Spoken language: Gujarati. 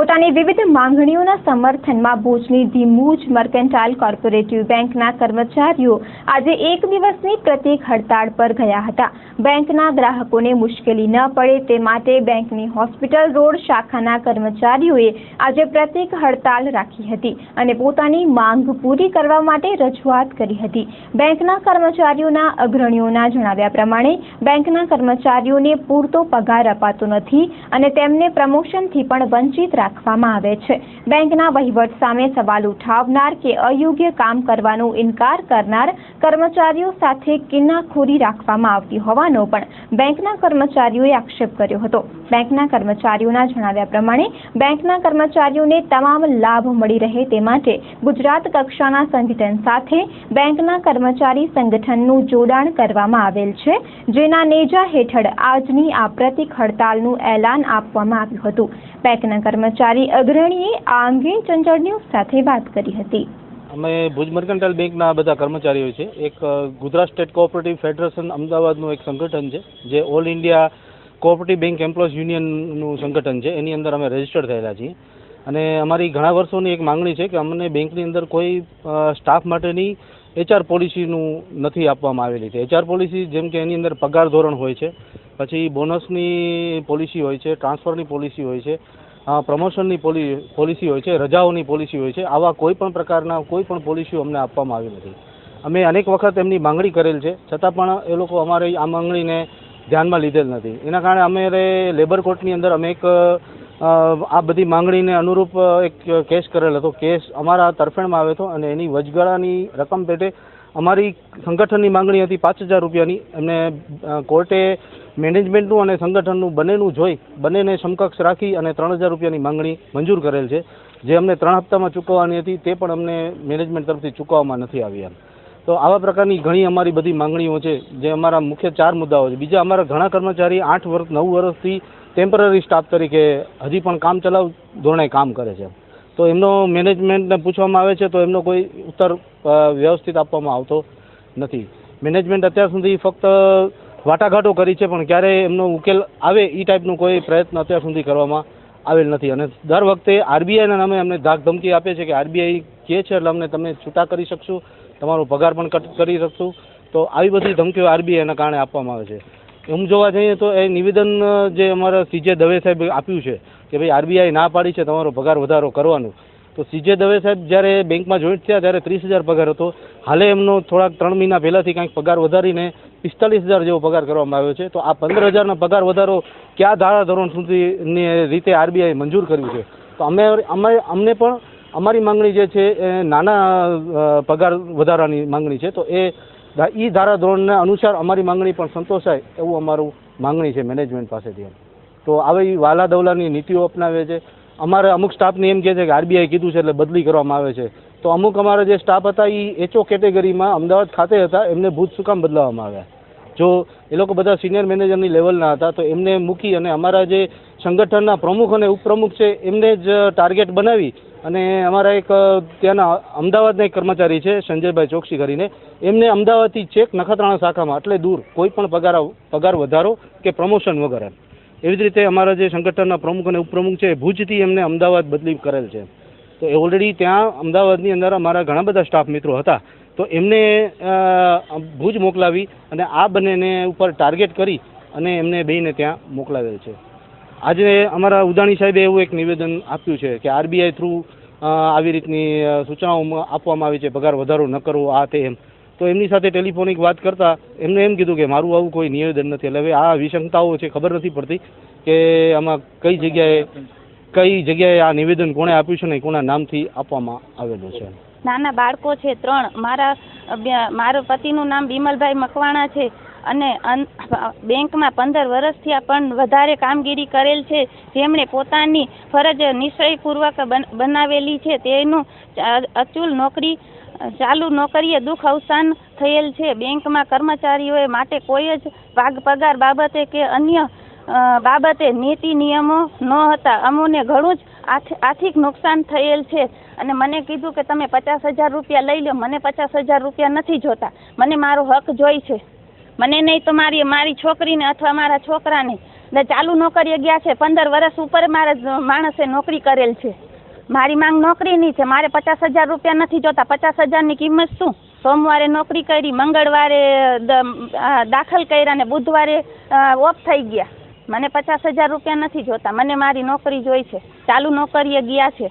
પોતાની વિવિધ માંગણીઓના સમર્થનમાં ભુજની ધી મૂજ મર્કેન્ટાઇલ કોર્પોરેટિવ બેંકના કર્મચારીઓ આજે એક દિવસની પ્રત્યેક હડતાળ પર ગયા હતા। બેંકના ગ્રાહકોને મુશ્કેલી ન પડે તે માટે બેંકની હોસ્પિટલ રોડ શાખાના કર્મચારીઓએ આજે પ્રત્યેક હડતાળ રાખી હતી અને પોતાની માંગ પૂરી કરવા માટે રજૂઆત કરી હતી। બેંકના કર્મચારીઓના અગ્રણીઓના જણાવ્યા પ્રમાણે બેંકના કર્મચારીઓને પૂરતો પગાર અપાતો નથી અને તેમને પ્રમોશનથી પણ વંચિત રાખવામાં આવે છે। બેંકના વહીવટ સામે સવાલ ઉઠાવનાર કે અયોગ્ય કામ કરવાનો ઇનકાર કરનાર કર્મચારીઓ સાથે કિન્નાખોરી રાખવામાં આવતી હોવાનો પણ બેંકના કર્મચારીઓએ આક્ષેપ કર્યો હતો। બેંકના કર્મચારીઓના જણાવ્યા પ્રમાણે બેંકના કર્મચારીઓને તમામ લાભ મળી રહે તે માટે ગુજરાત કક્ષાના સંગઠન સાથે બેંકના કર્મચારી સંગઠનનું જોડાણ કરવામાં આવેલ છે, જેના નેજા હેઠળ આજની આ પ્રતિક હડતાલનું એલાન આપવામાં આવ્યું હતું। બેંકના કર્મચારી અગ્રણીએ આ અંગે ચંચળ ન્યૂઝ સાથે વાત કરી હતી। અમે ભુજ મર્કેન્ટાઇલ બેંકના બધા કર્મચારીઓ છે। એક ગુજરાત સ્ટેટ કોઓપરેટિવ ફેડરેશન અમદાવાદનું એક સંગઠન છે જે all India cooperative bank employees યુનિયનનું સંગઠન છે, એની અંદર અમે રજીસ્ટર્ડ થયેલા છીએ અને અમારી ઘણા વર્ષોની એક માંગણી છે કે અમને બેંકની અંદર કોઈ સ્ટાફ માટેની HR પોલિસીનું નથી આપવામાં આવેલી છે। HR પોલિસી જેમ કે એની અંદર પગાર ધોરણ હોય છે, પછી બોનસની પોલિસી હોય છે, ટ્રાન્સફરની પોલિસી હોય છે, પ્રમોશનની પોલિસી હોય છે, રજાઓની પોલિસી હોય છે। આવા કોઈ પણ પ્રકારના કોઈ પણ પોલિસીઓ અમને આપવામાં આવી નથી। અમે અનેક વખત એમની માંગણી કરેલ છે, છતાં પણ એ લોકો અમારી આ માંગણીને ધ્યાનમાં લીધેલ નથી। એના કારણે અમે લેબર કોર્ટની અંદર અમે એક આ બધી માંગણીને અનુરૂપ એક કેસ કરેલ હતો। કેસ અમારા તરફેણમાં આવ્યો હતો અને એની વચગાળાની રકમ પેટે અમારી સંગઠનની માંગણી હતી 5,000 રૂપિયાની। એમને કોર્ટે મેનેજમેન્ટનું અને સંગઠનનું બંનેનું જોઈ બંનેને સમકક્ષ રાખી અને 3,000 રૂપિયાની માંગણી મંજૂર કરેલ છે, જે અમને 3 હપ્તામાં ચૂકવવાની હતી તે પણ અમને મેનેજમેન્ટ તરફથી ચૂકવવામાં નથી આવી એમ। તો આવા પ્રકારની ઘણી અમારી બધી માંગણીઓ છે, જે અમારા મુખ્ય 4 મુદ્દાઓ છે। બીજા અમારા ઘણા કર્મચારી 8 વર્ષ 9 વર્ષથી ટેમ્પરરી સ્ટાફ તરીકે હજી પણ કામ ચલાવ ધોરણે કામ કરે છે, તો એમનો મેનેજમેન્ટને પૂછવામાં આવે છે તો એમનો કોઈ ઉત્તર વ્યવસ્થિત આપવામાં આવતો નથી। મેનેજમેન્ટ અત્યાર સુધી ફક્ત વાટાઘાટો કરી છે, પણ ક્યારેય એમનો ઉકેલ આવે એ ટાઈપનું કોઈ પ્રયત્ન અત્યાર સુધી કરવામાં આવેલ નથી અને દર વખતે RBIના નામે અમને ધાક ધમકી આપે છે કે RBI કહે છે એટલે અમને તમે છૂટા કરી શકશું, તમારો પગાર પણ કટ કરી શકશું। તો આવી બધી ધમકીઓ RBIના કારણે આપવામાં આવે છે। એમ જોવા જઈએ તો એ નિવેદન જે અમારા CJ દવે સાહેબ આપ્યું છે કે ભાઈ RBI ના પાડી છે તમારો પગાર વધારો કરવાનું, તો CJ દવે સાહેબ જ્યારે બેંકમાં જોઈન્ટ થયા ત્યારે 30,000 પગાર હતો। હાલે એમનો થોડાક 3 મહિના પહેલાંથી કાંઈક પગાર વધારીને 45,000 જેવો પગાર કરવામાં આવ્યો છે। તો આ 15,000ના પગાર વધારો કયા ધારાધોરણ સુધીની રીતે RBI મંજૂર કર્યું છે? તો અમને પણ અમારી માંગણી જે છે એ નાના પગાર વધારાની માંગણી છે, તો એ ધારાધોરણના અનુસાર અમારી માંગણી પણ સંતોષાય એવું અમારું માંગણી છે મેનેજમેન્ટ પાસેથી। તો આવી વાલા દવલાની નીતિઓ અપનાવે છે। અમારે અમુક સ્ટાફને એમ કહે છે કે RBI કીધું છે એટલે બદલી કરવામાં આવે છે, તો અમુક અમારા જે સ્ટાફ હતા એ HO કેટેગરીમાં અમદાવાદ ખાતે હતા, એમને ભુજ શું કામ બદલાવવામાં આવ્યા? જો એ લોકો બધા સિનિયર મેનેજરની લેવલના હતા તો એમને મૂકી અને અમારા જે સંગઠનના પ્રમુખ અને ઉપપ્રમુખ છે એમને જ ટાર્ગેટ બનાવી અને અમારા એક ત્યાંના અમદાવાદના એક કર્મચારી છે સંજયભાઈ ચોકસી કરીને, એમને અમદાવાદથી ચેક નખત્રાણા શાખામાં એટલે દૂર કોઈ પણ પગાર વધારો કે પ્રમોશન વગર એમ। એવી જ રીતે અમારા જે સંગઠનના પ્રમુખ અને ઉપપ્રમુખ છે ભુજથી એમને અમદાવાદ બદલી કરેલ છે। તો એ ઓલરેડી ત્યાં અમદાવાદની અંદર અમારા ઘણા બધા સ્ટાફ મિત્રો હતા, તો એમને ભુજ મોકલાવી અને આ બંનેને ઉપર ટાર્ગેટ કરી અને એમને બેયને ત્યાં મોકલાવેલ છે। આજે અમારા ઉદાણી સાહેબે એવું એક નિવેદન આપ્યું છે કે RBI થ્રુ આવી રીતની સૂચનાઓ આપવામાં આવી છે, પગાર વધારો ન કરવો આ તે એમ। તો એમની સાથે ટેલિફોનિક વાત કરતાં એમને એમ કીધું કે મારું આવું કોઈ નિવેદન નથી। એટલે હવે આ વિષમતાઓ છે, ખબર નથી પડતી કે આમાં કઈ જગ્યાએ આ નિવેદન કોણે આપ્યું છે ને કોના નામથી આપવામાં આવેલું છે। નાના બાળકો છે 3, મારા પતિનું નામ બિમલભાઈ મકવાણા છે અને બેંકમાં 15 વર્ષથી પણ વધારે કામગીરી કરેલ છે, જેમણે પોતાની ફરજ નિશ્ચયપૂર્વક બનાવેલી છે। તેનું અચૂલ ચાલુ નોકરીએ દુઃખ અવસાન થયેલ છે। બેંકમાં કર્મચારીઓ માટે કોઈ જ પગાર બાબતે કે અન્ય બાબતે નીતિ નિયમો ન હતા। અમોને ઘણું જ આર્થિક નુકસાન થયેલ છે અને મને કીધું કે તમે 50,000 રૂપિયા લઈ લો। મને 50,000 રૂપિયા નથી જોતા, મને મારો હક જોઈ છે, મને નહીં તો મારી છોકરીને અથવા મારા છોકરાને ને ચાલુ નોકરીએ ગયા છે. 15 વર્ષ ઉપર મારા માણસે નોકરી કરેલ છે. મારી માંગ નોકરીની છે. મારે 50,000 રૂપિયા નથી જોતા. 50,000ની કિંમત શું? સોમવારે નોકરી કરી, મંગળવારે દાખલ કર્યા ને બુધવારે ઓફ થઈ ગયા. મને 50,000 રૂપિયા નથી જોતા. મને મારી નોકરી જોઈ છે. ચાલુ નોકરીએ ગયા છે.